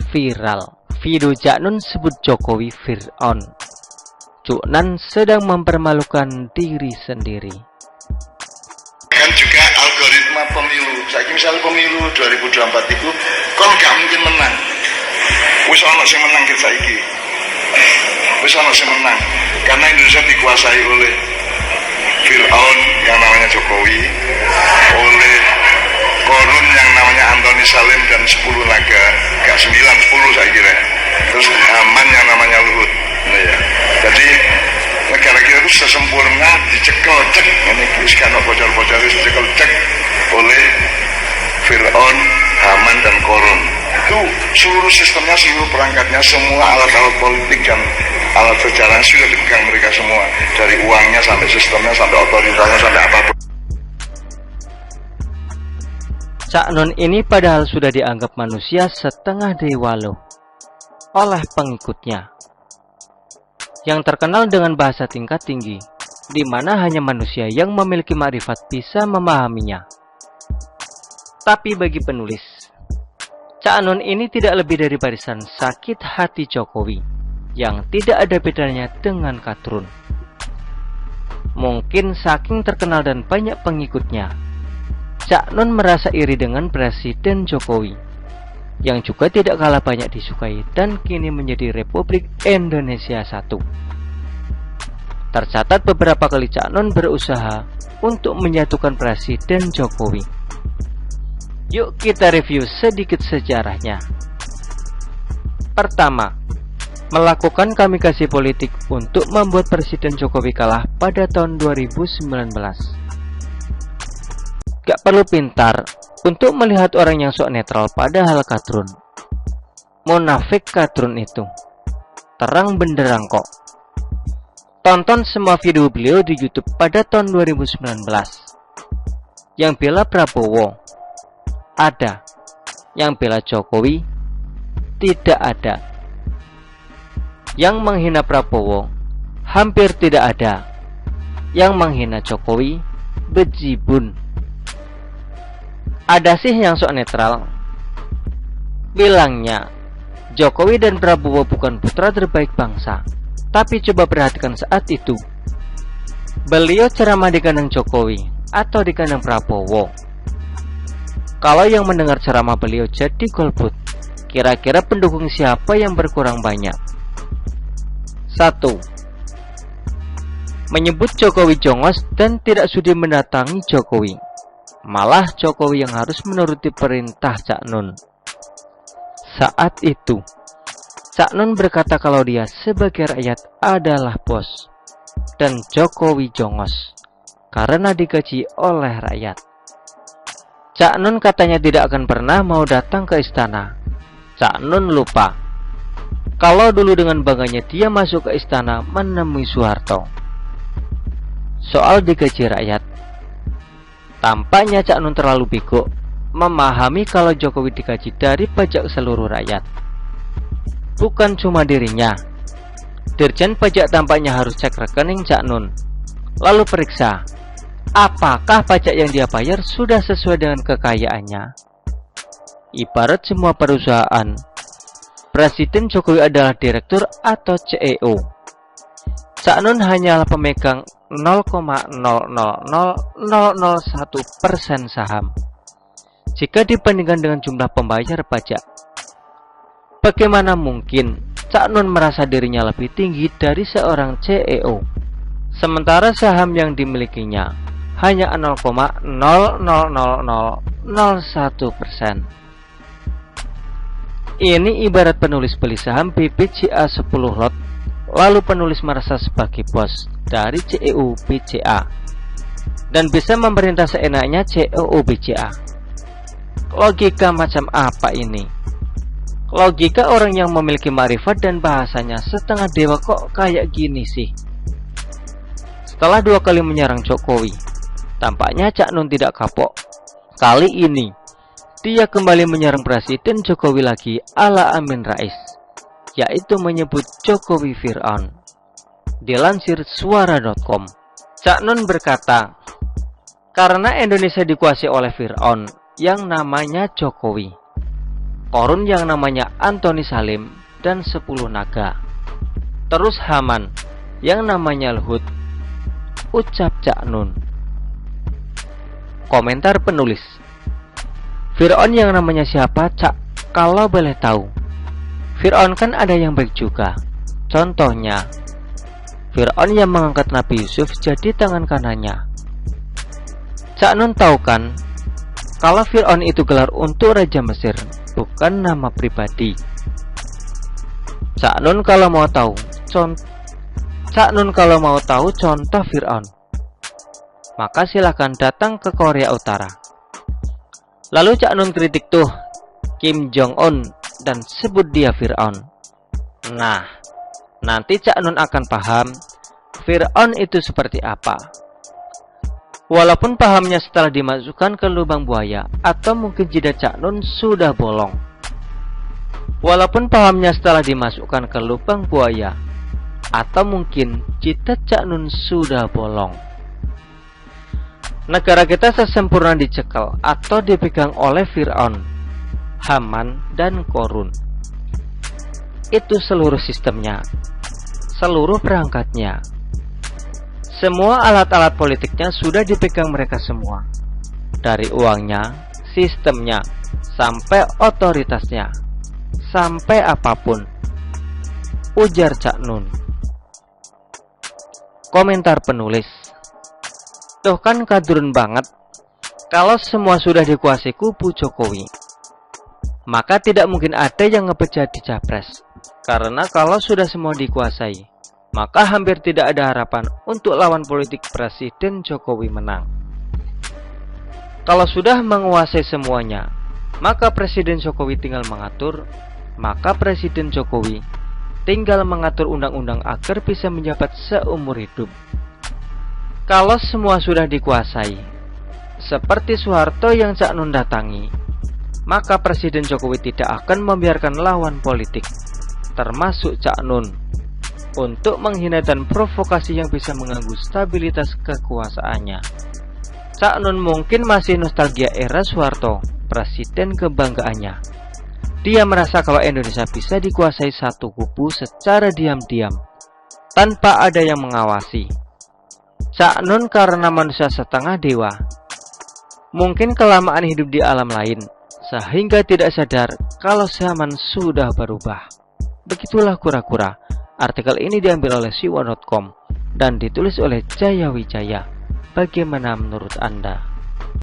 Viral, video Cak Nun sebut Jokowi Fir'aun. Cuk Nan sedang mempermalukan diri sendiri. Kan juga algoritma pemilu. Saiki misalnya pemilu 2024 itu kon gak mungkin menang. Wis ana sing menang kita saiki. Wis ana sing menang. Karena Indonesia dikuasai oleh Fir'aun yang namanya Jokowi, oleh Korun yang namanya Antoni Salim dan 10 naga, gak 9, 10 saya kira. Terus Haman yang namanya Luhut. Nah, ya. Jadi negara kita itu sesempurna dicekel cek, ini karena bocor-bocor dicekel cek oleh Fir'aun, Haman dan Korun. Itu seluruh sistemnya, seluruh perangkatnya, semua alat-alat politik dan alat sejarah sudah dipegang mereka semua, dari uangnya sampai sistemnya sampai otoritasnya sampai apapun. Cak Nun ini padahal sudah dianggap manusia setengah dewa loh oleh pengikutnya, yang terkenal dengan bahasa tingkat tinggi, di mana hanya manusia yang memiliki makrifat bisa memahaminya. Tapi bagi penulis, Cak Nun ini tidak lebih dari barisan sakit hati Jokowi yang tidak ada bedanya dengan Katrun. Mungkin saking terkenal dan banyak pengikutnya, Cak Nun merasa iri dengan Presiden Jokowi, yang juga tidak kalah banyak disukai dan kini menjadi Republik Indonesia 1. Tercatat beberapa kali Cak Nun berusaha untuk menyatukan Presiden Jokowi. Yuk kita review sedikit sejarahnya. Pertama, melakukan kamikasi politik untuk membuat Presiden Jokowi kalah pada tahun 2019. Gak perlu pintar untuk melihat orang yang sok netral padahal Katrun. Munafik Katrun itu. Terang benderang kok. Tonton semua video beliau di YouTube pada tahun 2019. Yang bela Prabowo ada, yang bela Jokowi tidak ada. Yang menghina Prabowo hampir tidak ada. Yang menghina Jokowi bejibun. Ada sih yang sok netral, bilangnya Jokowi dan Prabowo bukan putra terbaik bangsa. Tapi coba perhatikan saat itu, beliau ceramah di kandang Jokowi atau di kandang Prabowo. Kalau yang mendengar ceramah beliau jadi golput, kira-kira pendukung siapa yang berkurang banyak? 1. Menyebut Jokowi jongos dan tidak sudi mendatangi Jokowi. Malah Jokowi yang harus menuruti perintah Cak Nun. Saat itu, Cak Nun berkata kalau dia sebagai rakyat adalah bos, dan Jokowi jongos karena digaji oleh rakyat. Cak Nun katanya tidak akan pernah mau datang ke istana. Cak Nun lupa kalau dulu dengan bangganya dia masuk ke istana menemui Soeharto. Soal digaji rakyat, tampaknya Cak Nun terlalu bego memahami kalau Jokowi digaji dari pajak seluruh rakyat. Bukan cuma dirinya. Dirjen Pajak tampaknya harus cek rekening Cak Nun, lalu periksa apakah pajak yang dia bayar sudah sesuai dengan kekayaannya. Ibarat semua perusahaan, Presiden Jokowi adalah direktur atau CEO. Cak Nun hanyalah pemegang 0,000001% saham jika dibandingkan dengan jumlah pembayar pajak. Bagaimana mungkin Cak Nun merasa dirinya lebih tinggi dari seorang CEO, sementara saham yang dimilikinya hanya 0,000001%. Ini ibarat penulis beli saham BBCA 10 lot, lalu penulis merasa sebagai bos dari CEO BCA dan bisa memerintah seenaknya CEO BCA. Logika macam apa ini? Logika orang yang memiliki makrifat dan bahasanya setengah dewa kok kayak gini sih? Setelah 2 kali menyerang Jokowi, tampaknya Cak Nun tidak kapok. Kali ini dia kembali menyerang Presiden Jokowi lagi ala Amin Rais, yaitu menyebut Jokowi Fir'aun. Dilansir suara.com. Cak Nun berkata, karena Indonesia dikuasai oleh Fir'aun yang namanya Jokowi, Korun yang namanya Antoni Salim dan 10 naga, terus Haman yang namanya Luhut, ucap Cak Nun. Komentar penulis, Fir'aun yang namanya siapa, Cak? Kalau boleh tahu. Fir'aun kan ada yang baik juga. Contohnya, Fir'aun yang mengangkat Nabi Yusuf jadi tangan kanannya. Cak Nun tahu kan, kalau Fir'aun itu gelar untuk Raja Mesir, bukan nama pribadi. Cak Nun kalau mau tahu contoh Fir'aun, maka silahkan datang ke Korea Utara. Lalu Cak Nun kritik tuh Kim Jong Un dan sebut dia Fir'aun. Nah, nanti Cak Nun akan paham Fir'aun itu seperti apa. Walaupun pahamnya setelah dimasukkan ke lubang buaya, atau mungkin jidat Cak Nun sudah bolong. Walaupun pahamnya setelah dimasukkan ke lubang buaya, atau mungkin jidat Cak Nun sudah bolong. Negara kita sesempurna dicekal atau dipegang oleh Fir'aun, Haman, dan Korun. Itu seluruh sistemnya, seluruh perangkatnya. Semua alat-alat politiknya sudah dipegang mereka semua. Dari uangnya, sistemnya, sampai otoritasnya, sampai apapun, ujar Cak Nun. Komentar penulis, tuh kan kadrun banget. Kalau semua sudah dikuasai kubu Jokowi, maka tidak mungkin ada yang ngepecat di Capres. Karena kalau sudah semua dikuasai, maka hampir tidak ada harapan untuk lawan politik Presiden Jokowi menang. Kalau sudah menguasai semuanya, maka Presiden Jokowi tinggal mengatur, undang-undang agar bisa menjabat seumur hidup. Kalau semua sudah dikuasai, seperti Soeharto yang Cak Nun datangi, maka Presiden Jokowi tidak akan membiarkan lawan politik, termasuk Cak Nun, untuk menghina dan provokasi yang bisa mengganggu stabilitas kekuasaannya. Cak Nun mungkin masih nostalgia era Soeharto, presiden kebanggaannya. Dia merasa kalau Indonesia bisa dikuasai satu kubu secara diam-diam, tanpa ada yang mengawasi. Cak Nun karena manusia setengah dewa, mungkin kelamaan hidup di alam lain, sehingga tidak sadar kalau zaman sudah berubah. Begitulah kura-kura. Artikel ini diambil oleh siwa.com dan ditulis oleh Jaya Wijaya. Bagaimana menurut Anda?